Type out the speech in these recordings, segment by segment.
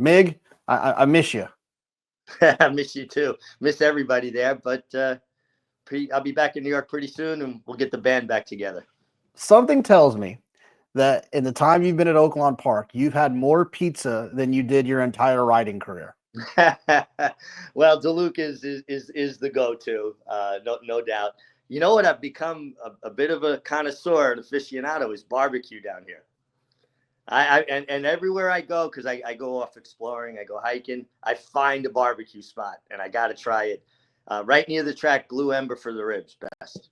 Mig, I miss you. I miss you too. Miss everybody there, but I'll be back in New York pretty soon, and we'll get the band back together. Something tells me that in the time you've been at Oaklawn Park, you've had more pizza than you did your entire riding career. Well, DeLuca is the go-to, no doubt. You know what? I've become a bit of a connoisseur, an aficionado, is barbecue down here. And everywhere I go, because I go off exploring, I go hiking, I find a barbecue spot, and I got to try it. Right near the track, Blue Ember for the ribs, best.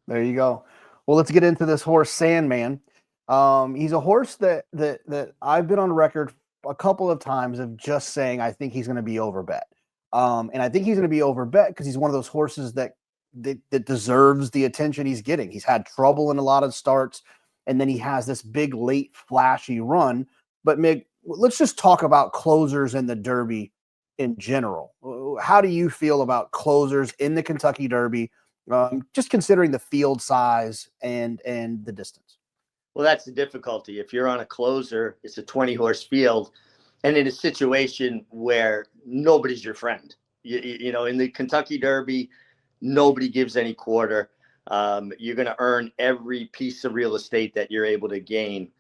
There you go. Well, let's get into this horse, Sandman. He's a horse that I've been on record a couple of times of just saying I think he's going to be overbet. And I think he's going to be overbet because he's one of those horses that deserves the attention he's getting. He's had trouble in a lot of starts, and then he has this big late flashy run. But Mig, let's just talk about closers in the Derby in general. How do you feel about closers in the Kentucky Derby, just considering the field size and the distance? Well, that's the difficulty. If you're on a closer, it's a 20-horse field, and in a situation where nobody's your friend. You know, in the Kentucky Derby, nobody gives any quarter. You're going to earn every piece of real estate that you're able to gain.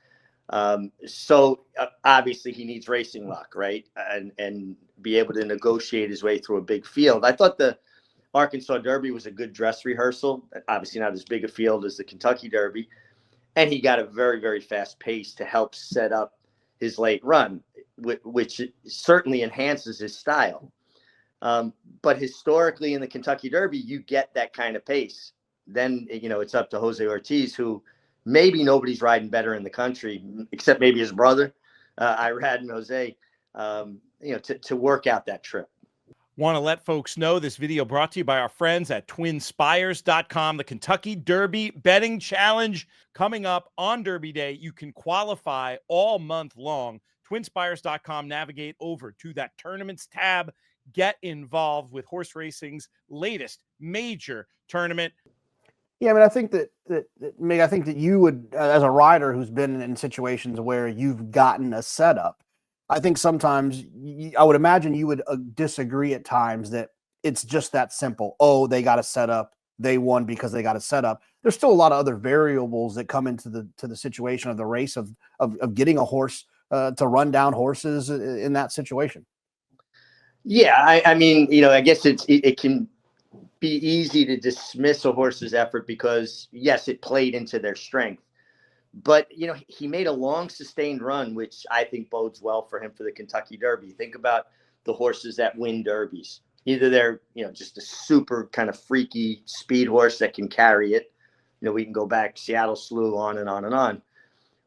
So obviously he needs racing luck, right? And be able to negotiate his way through a big field. I thought the Arkansas Derby was a good dress rehearsal. Obviously not as big a field as the Kentucky Derby. And he got a very, very fast pace to help set up his late run, which certainly enhances his style. But historically in the Kentucky Derby, you get that kind of pace. Then, you know, it's up to Jose Ortiz, who maybe nobody's riding better in the country, except maybe his brother, Irad and Jose, you know, to work out that trip. Want to let folks know this video brought to you by our friends at TwinSpires.com. The Kentucky Derby Betting Challenge coming up on Derby Day. You can qualify all month long. TwinSpires.com. Navigate over to that tournaments tab. Get involved with horse racing's latest major tournament. Yeah, I mean, I think I think that you would, as a rider who's been in situations where you've gotten a setup, I think sometimes I would imagine you would disagree at times that it's just that simple. Oh, they got a setup. They won because they got a setup. There's still a lot of other variables that come into the situation of the race of getting a horse to run down horses in that situation. Yeah, I mean, you know, I guess it can be easy to dismiss a horse's effort because, yes, it played into their strength. But, you know, he made a long sustained run, which I think bodes well for him for the Kentucky Derby. Think about the horses that win derbies. Either they're, you know, just a super kind of freaky speed horse that can carry it. You know, we can go back Seattle Slew on and on and on.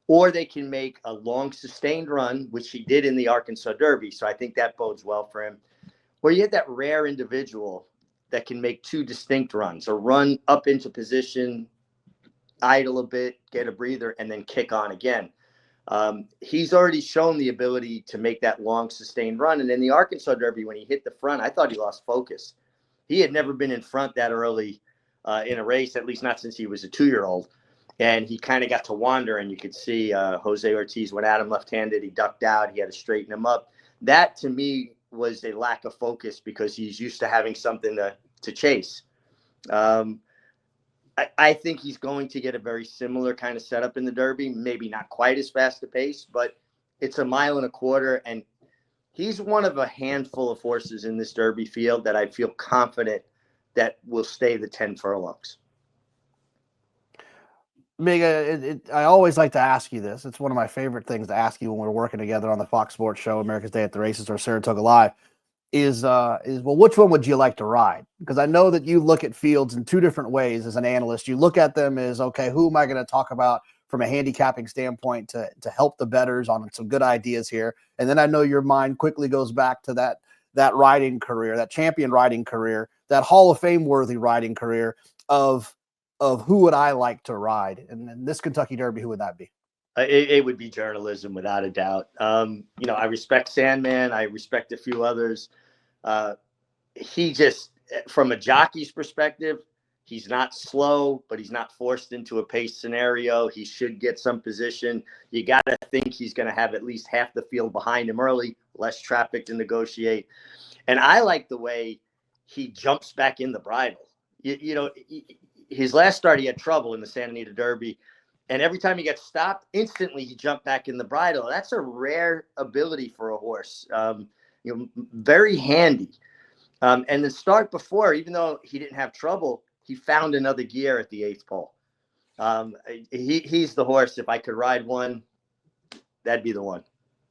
Or they can make a long sustained run, which he did in the Arkansas Derby. So I think that bodes well for him. Or you had that rare individual that can make two distinct runs, a run up into position, idle a bit, get a breather, and then kick on again. He's already shown the ability to make that long sustained run. And in the Arkansas Derby, when he hit the front, I thought he lost focus. He had never been in front that early in a race, at least not since he was a 2-year-old. And he kind of got to wander, and you could see Jose Ortiz went at him left-handed. He ducked out. He had to straighten him up. That, to me, was a lack of focus because he's used to having something to chase. I think he's going to get a very similar kind of setup in the Derby, maybe not quite as fast a pace, but it's 1.25 miles, and he's one of a handful of horses in this Derby field that I feel confident that will stay the 10 furlongs. Mig, I always like to ask you this. It's one of my favorite things to ask you when we're working together on the Fox Sports show, America's Day at the Races or Saratoga Live, is well, which one would you like to ride? Because I know that you look at fields in two different ways as an analyst. You look at them as, okay, who am I going to talk about from a handicapping standpoint to help the bettors on some good ideas here? And then I know your mind quickly goes back to that riding career, that champion riding career, that Hall of Fame worthy riding career of who would I like to ride? And this Kentucky Derby, who would that be? It would be journalism, without a doubt. You know, I respect Sandman. I respect a few others. He just, from a jockey's perspective, He's not slow, but he's not forced into a pace scenario. He should get some position. You got to think he's going to have at least half the field behind him early, less traffic to negotiate. And I like the way he jumps back in the bridle. You know, his last start, he had trouble in the Santa Anita Derby. And every time he gets stopped, instantly he jumped back in the bridle. That's a rare ability for a horse. You know, very handy. And the start before, even though he didn't have trouble, he found another gear at the 8th pole. He's the horse. If I could ride one, that'd be the one.